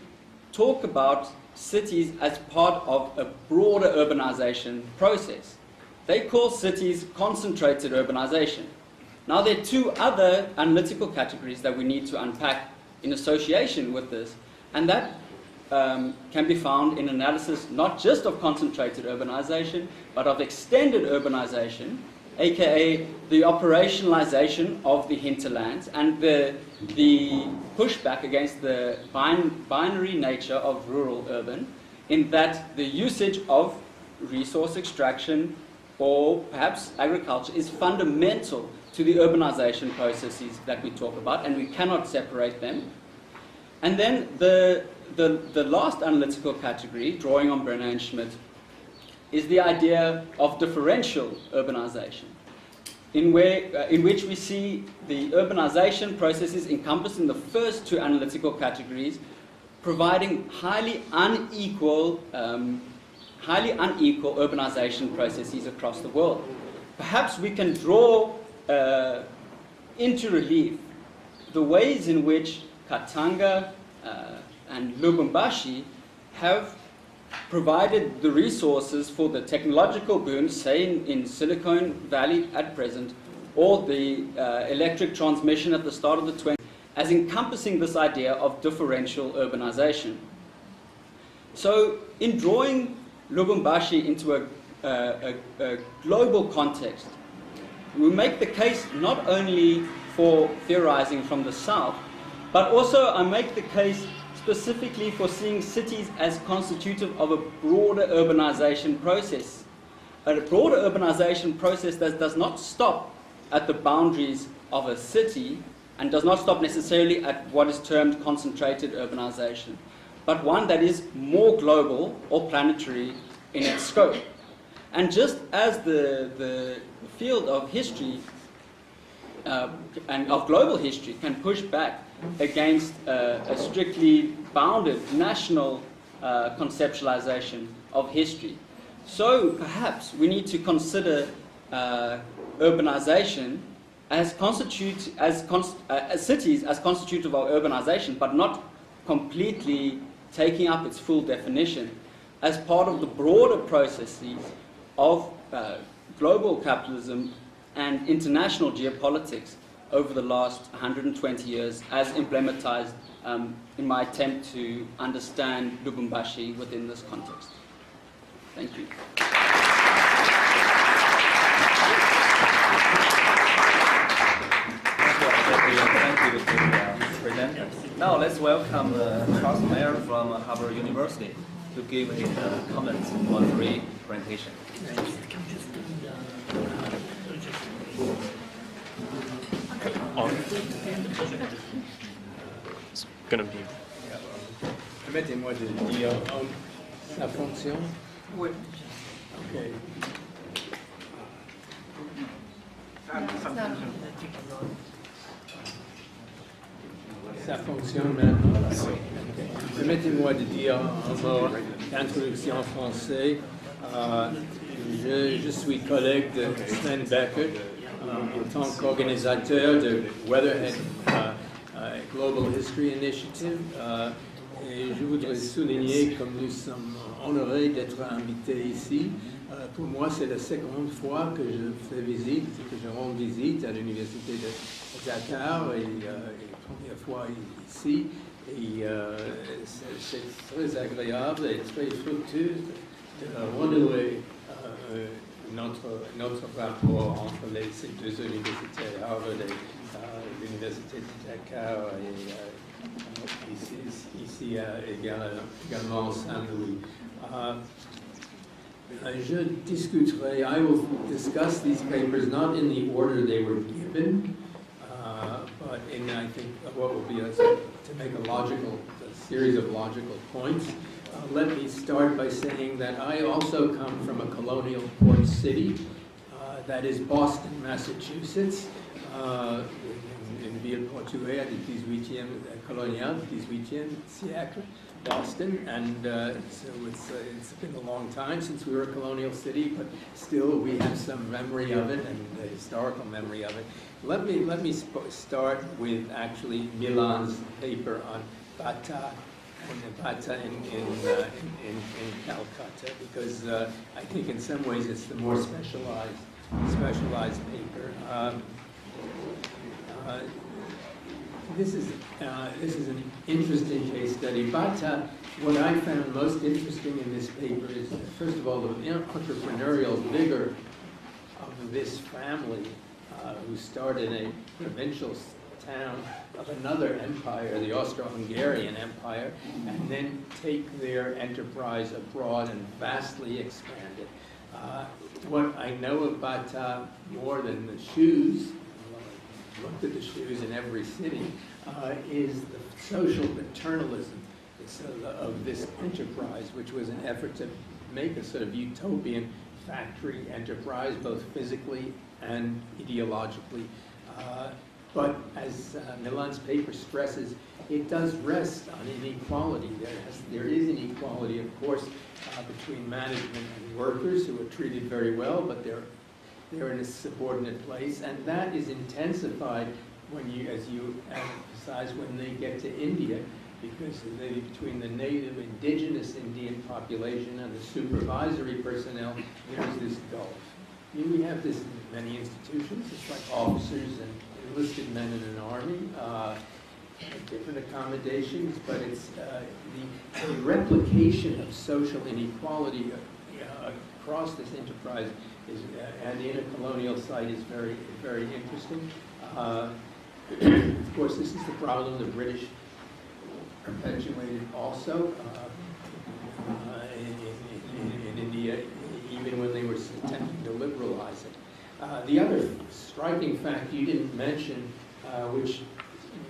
talk about cities as part of a broader urbanization process. They call cities concentrated urbanization. Now, there are two other analytical categories that we need to unpack in association with this, and that can be found in analysis not just of concentrated urbanization, but of extended urbanization, aka the operationalization of the hinterlands and the pushback against the binary nature of rural-urban, in that the usage of resource extraction or perhaps agriculture is fundamental to the urbanization processes that we talk about, and we cannot separate them. And then the last analytical category, drawing on Brenner and Schmidt, is the idea of differential urbanization, in which we see the urbanization processes encompassed in the first two analytical categories, providing highly unequal urbanization processes across the world. Perhaps we can draw into relief the ways in which Katanga and Lubumbashi have provided the resources for the technological boom, say in Silicon Valley at present, or the electric transmission at the start of the 20s, as encompassing this idea of differential urbanization. So in drawing Lubumbashi into a global context, we make the case not only for theorizing from the south, but also I make the case specifically for seeing cities as constitutive of a broader urbanization process. A broader urbanization process that does not stop at the boundaries of a city and does not stop necessarily at what is termed concentrated urbanization, but one that is more global or planetary in its scope. And just as the field of history and of global history can push back against a strictly bounded national conceptualization of history, so perhaps we need to consider urbanization as cities as constitutive of urbanization, but not completely taking up its full definition, as part of the broader processes of global capitalism and international geopolitics over the last 120 years, as emblematized in my attempt to understand Lubumbashi within this context. Thank you. Thank you to the presenter. Now let's welcome Charles Meyer from Harvard University to give his comments on the presentation. It's gonna be. Permettez-moi de dire, ça fonctionne? Oui. Ok. Ça fonctionne maintenant? Oui. Permettez-moi de dire un mot d'introduction en français. Je suis collègue de Sven Becker en tant qu'organisateur de Weatherhead Global History Initiative. Et je voudrais souligner, comme nous sommes honorés d'être invités ici, pour moi c'est la seconde fois que je fais visite, que je rends visite à l'université de Dakar et la première fois ici. Et c'est très agréable et très fructueux de renouer notre rapport entre ces deux universités, Harvard et l'université de Dakar et ici également Saint-Louis. Je discuterai, I will discuss these papers not in the order they were given, but in, I think, what will be to make a series of logical points. Let me start by saying that I also come from a colonial port city, that is Boston, Massachusetts, in Villes, Portuaires, du 18e, Coloniale, 18e siècle, Boston, and so it's been a long time since we were a colonial city, but still we have some memory of it and the historical memory of it. Let me start with actually Milan's paper on Bata and Bata in Calcutta, because I think in some ways it's the more specialized paper. This is an interesting case study. Bata, what I found most interesting in this paper is, first of all, the entrepreneurial vigor of this family who started a provincial town of another empire, the Austro-Hungarian Empire, and then take their enterprise abroad and vastly expand it. What I know about more than the shoes, I looked at the shoes in every city, is the social paternalism of this enterprise, which was an effort to make a sort of utopian factory enterprise, both physically and ideologically. But as Milan's paper stresses, it does rest on inequality. There is inequality, of course, between management and workers, who are treated very well, but they're in a subordinate place, and that is intensified when you, as you emphasize, when they get to India, because between the native indigenous Indian population and the supervisory personnel, there's this gulf. We have this in many institutions. It's like officers and enlisted men in an army, different accommodations, but it's the replication of social inequality across this enterprise is, and in a colonial site is very, very interesting. Of course, this is the problem the British perpetuated also in India, even when they were attempting to liberalize it. The other striking fact you didn't mention, which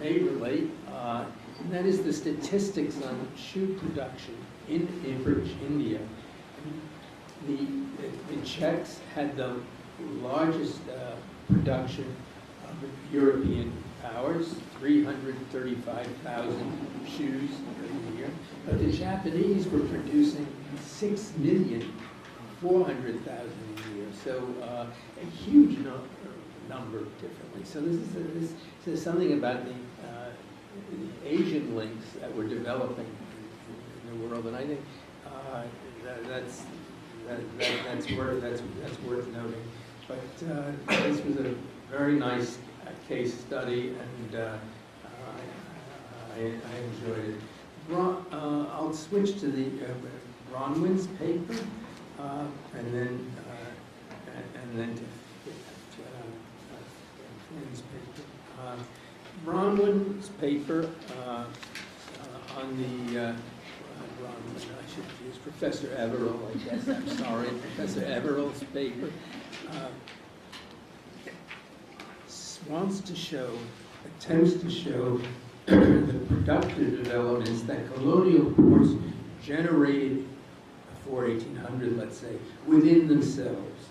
may relate, and that is the statistics on shoe production in British India. The Czechs had the largest production of European powers, 335,000 shoes per year, but the Japanese were producing 6,400,000 a year, so a huge number differently. So this is something about the Asian links that we're developing in the world, and I think that's worth noting. But this was a very nice case study, and I enjoyed it. I'll switch to the Bronwyn's paper, and then to Flynn's paper. Bronwyn's paper on the I should use Professor Everill, I guess. I'm sorry, Professor Everill's paper attempts to show the productive developments that colonial ports generated before 1800, let's say, within themselves.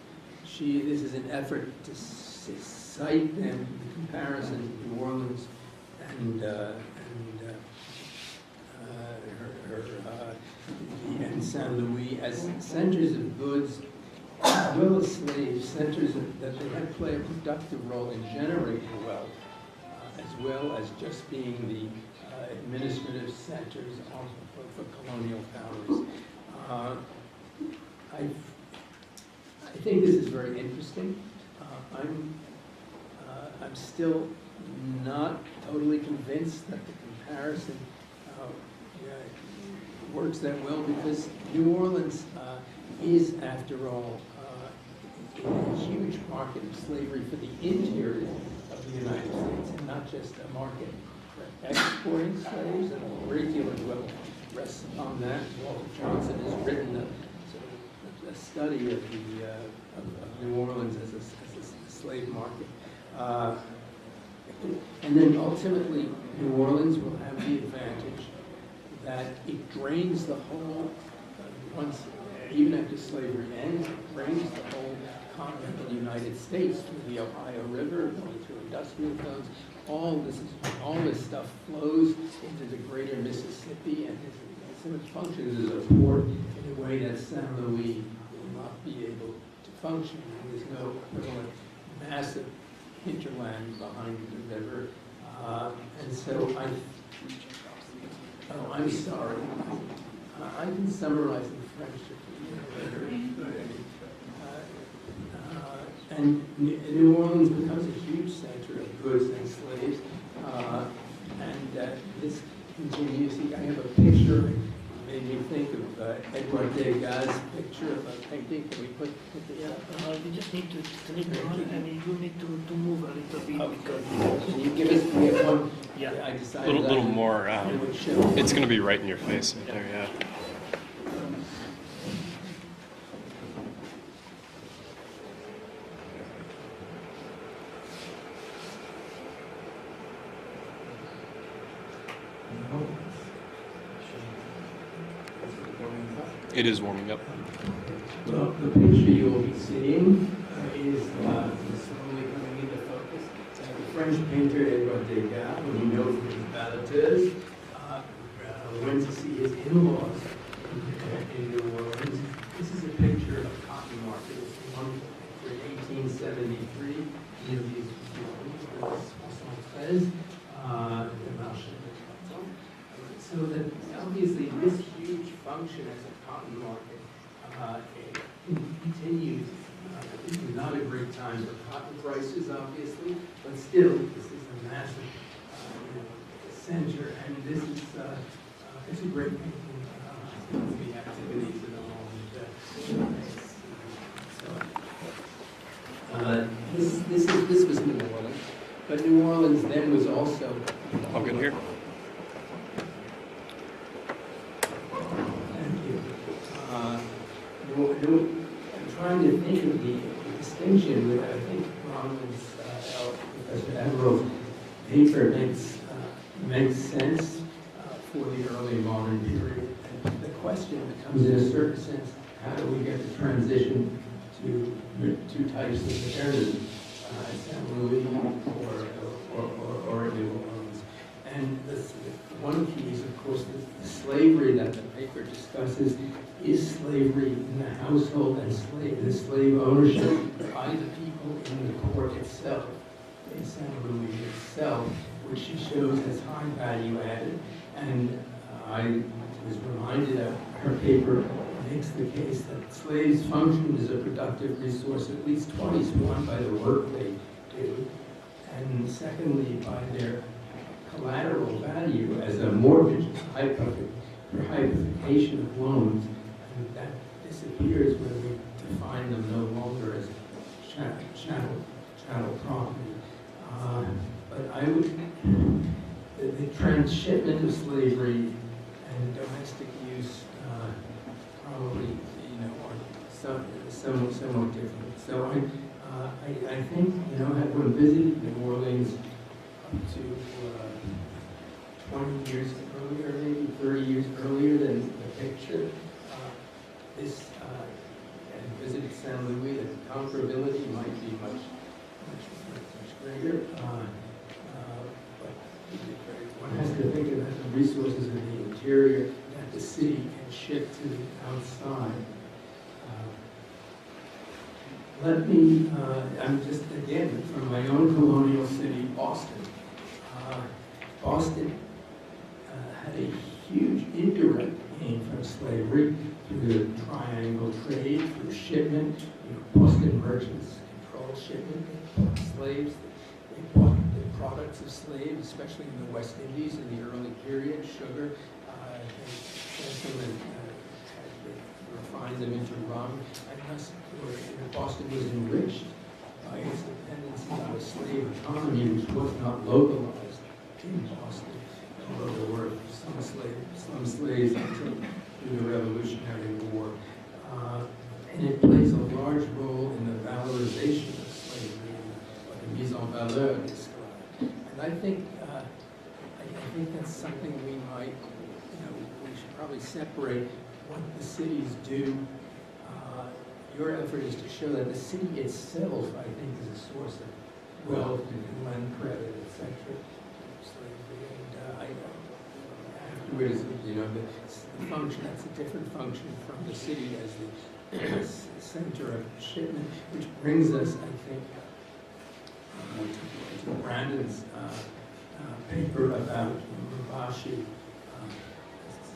This is an effort to cite them in comparison to New Orleans and Saint Louis as centers of goods, as well as slaves, centers that they had play a productive role in generating wealth, as well as just being the administrative centers for colonial powers. I think this is very interesting. I'm still not totally convinced that the comparison works that well, because New Orleans is, after all, a huge market of slavery for the interior of the United States, and not just a market for exporting slaves, and a great deal of wealth rests upon that. Walter Johnson has written a study of New Orleans as a slave market. And then ultimately, New Orleans will have the advantage that it drains the whole, even after slavery ends, it drains the whole continental United States through the Ohio River, going through industrial zones. All this stuff flows into the greater Mississippi, and it functions as a port in a way that Saint Louis will not be able to function. There's no equivalent massive hinterland behind the river, and so I'm sorry. I can summarize in French if you later. And New Orleans becomes a huge center of goods and slaves, and this continues. I have a picture. made me think of Edouard Degas' picture of a painting. Can we put this Yeah, up? we just need to click on it, and you need to move a little bit because Can you give us we have one? Yeah. I decided Little that more. it would show. It's going to be right in your face right there. Yeah. It is warming up. Well, the picture you will be seeing is slowly coming into focus. The French painter Edouard Degas, who you know from his balleteurs, went to see his in-laws in New Orleans. This is a picture of a cotton market. It's one for 1873. You know, these so that obviously this huge function as a cotton market continues. This is not a great time for cotton prices, obviously, but still, this is a massive center, and this is it's a great painting. The activities and all. This was New Orleans, but New Orleans then was also. All good here. I'm trying to think of the distinction with, I think, Ronald's, Professor Admiral's paper makes sense for the early modern period. And the question becomes, in a certain sense, how do we get the transition to two types of modernity, St. Louis or New Orleans? And one key is, of course, the slavery that the paper discusses is slavery in the household and the slave ownership by the people in the court itself, in St. Louis itself, which she shows as high value added. And I was reminded that her paper makes the case that slaves function as a productive resource at least twice, one by the work they do, and secondly by their collateral value as a mortgage, hypothecation of loans, and that disappears when we define them no longer as chattel property. But I would, the transshipment of slavery and domestic use probably, are somewhat different. So I think, having visited New Orleans up to 20 years earlier, maybe 30 years earlier than the picture, and visited St. Louis, the comparability might be much greater. But one has to think about the resources in the interior that the city can ship to the outside. I'm just, again, from my own colonial city, Boston. Boston had a huge indirect gain from slavery through the triangle trade, through shipment. Boston merchants controlled shipment. They bought slaves. They bought the products of slaves, especially in the West Indies in the early period, sugar. They refined them into rum. And thus, Boston was enriched by its dependency on a slave economy, which was not localized in Boston, although there were some slaves until through the Revolutionary War. And it plays a large role in the valorization of slavery and what the mise en valeur described. And I think that's something we might, we should probably separate what the cities do. Your effort is to show that the city itself, I think, is a source of wealth and land credit, etc. Slavery, and afterwards, the function, that's a different function from the city as the center of shipment, which brings us, I think, to Brandon's paper about Mbashi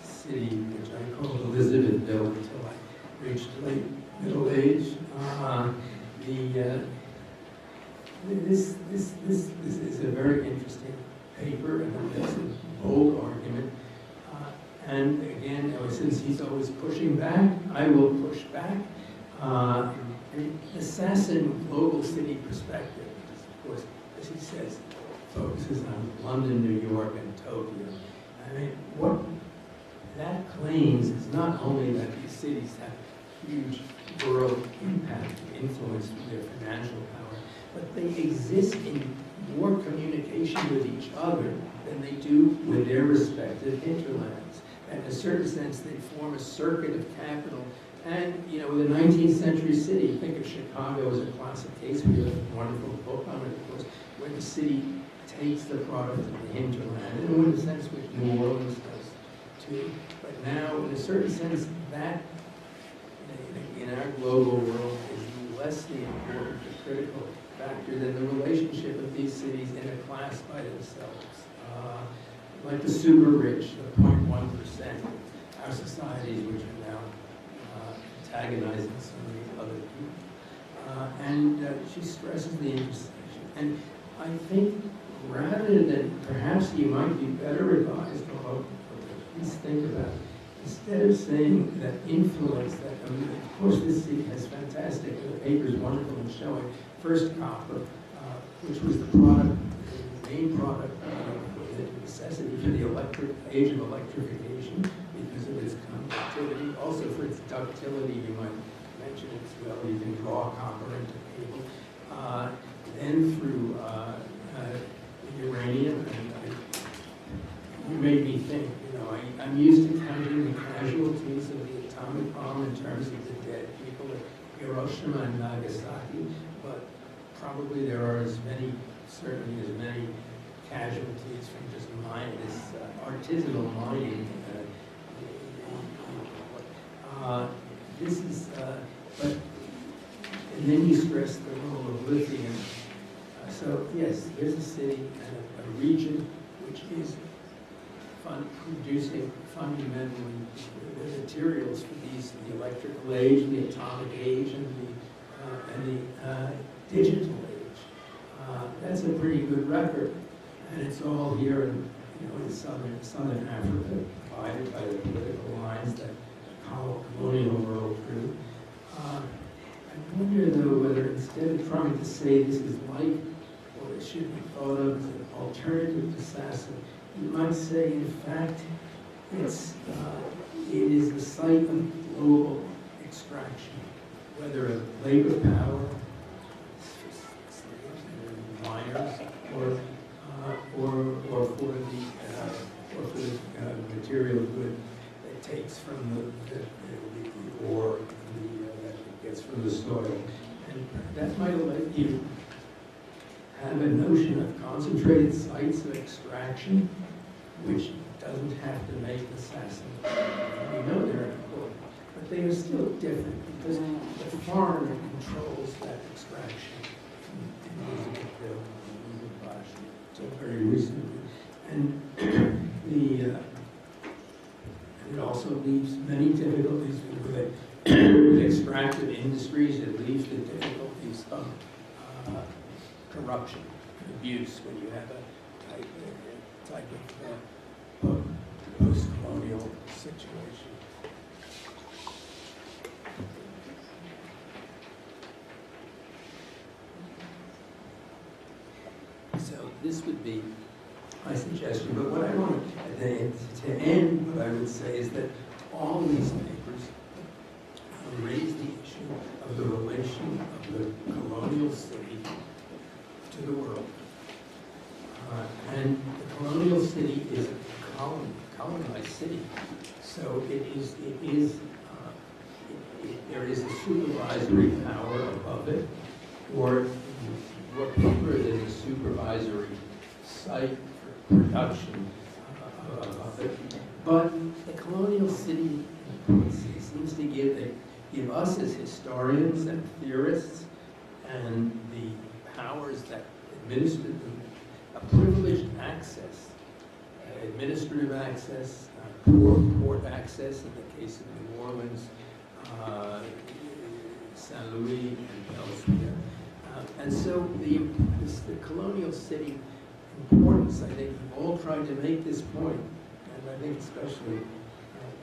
city, which I called Elizabethville until I reached late middle age. This is a very interesting paper, and it's a bold argument. And again, since he's always pushing back, I will push back. An assassin global city perspective, of course, as he says, focuses on London, New York, and Tokyo. I mean, what that claims is not only that these cities have huge world impact and influence through their financial power, but they exist in more communication with each other than they do with their respective hinterlands. And in a certain sense, they form a circuit of capital. And, you know, with a 19th century city, think of Chicago as a classic case. We have a wonderful book on it, of course, where the city takes the product of the hinterland, and in a sense which New Orleans does too. But now, in a certain sense, that in our global world is less the important, the critical factor than the relationship of these cities in a class by themselves. Like the super rich, the 0.1%, our societies which are now antagonizing so many other people. And she stresses the intersection. And I think rather than, perhaps you might be better advised, although please think about it, instead of saying that influence, that, I mean, of course this city has fantastic, the paper is wonderful in showing first copper, which was the product, the main product of the necessity for the age of electrification because of its conductivity, also for its ductility, you might mention it as well, you can draw copper into cable. Then through uranium, and you made me think, you know, I'm used to counting the casualties of the atomic bomb in terms of the dead people at Hiroshima and Nagasaki, but probably there are as many, certainly as many casualties from just mining, this artisanal mining. This is, but, and then you stress the role of lithium. So yes, here's a city and a region which is producing fundamentally the materials for the electrical age, the atomic age, and the digital age. That's a pretty good record, and it's all here in, you know, in southern Africa, divided by the political lines that the colonial world drew. I wonder though whether instead of trying to say this is like, or it should be thought of as an alternative to Sasson, you might say, in fact, it is the site of global extraction, whether of labor power, miners, or for the material good that takes from the ore that it gets from the soil, and that might let you have a notion of concentrated sites of extraction, which doesn't have to make the Sasson. We know they're important, but they are still different because the foreigner controls that extraction until very recently. And it also leaves many difficulties with extractive industries. It leaves the difficulties of corruption and abuse when you have a type of post-colonial situation. So this would be my suggestion, but what I want to end, what I would say is that all these papers raise the issue of the relation of the colonial city to the world. And the colonial city is a colonized city, so there is a supervisory power above it, or what paper is a supervisory site for production of it. But the colonial city seems to give us as historians and theorists and the powers that administer them a privileged access, administrative access, port access in the case of New Orleans, St. Louis, and elsewhere. And so the colonial city importance, I think, we've all tried to make this point, and I think especially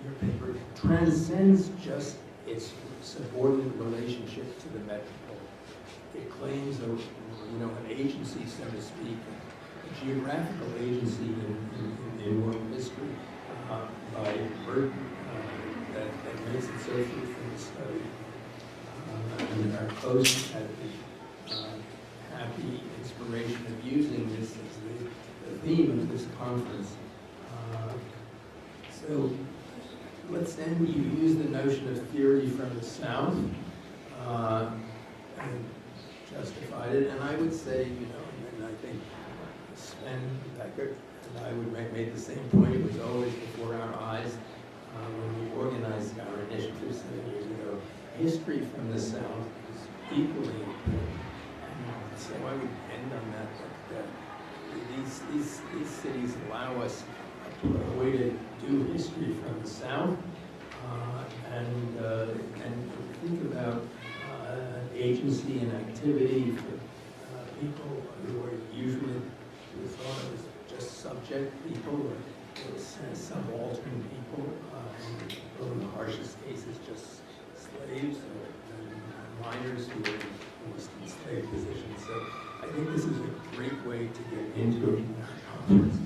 your paper transcends just its subordinate relationship to the metropole. It claims an agency, so to speak, a geographical agency in world history by Burton that makes it so fruitful to study. And our host had the happy inspiration of using this as the theme of this conference. So let's then use the notion of theory from the South and justified it. And I would say, and I think Sven Beckert and I would make the same point. It was always before our eyes when we organized our initiative 7 years ago. History from the South is equally important. And so I would end on that. These cities allow us a way to do history from the South and think about agency and activity for people who are usually thought of as just subject people or subaltern people, or in the harshest cases just slaves or minors who are in enslaved positions. So I think this is a great way to get into our conference.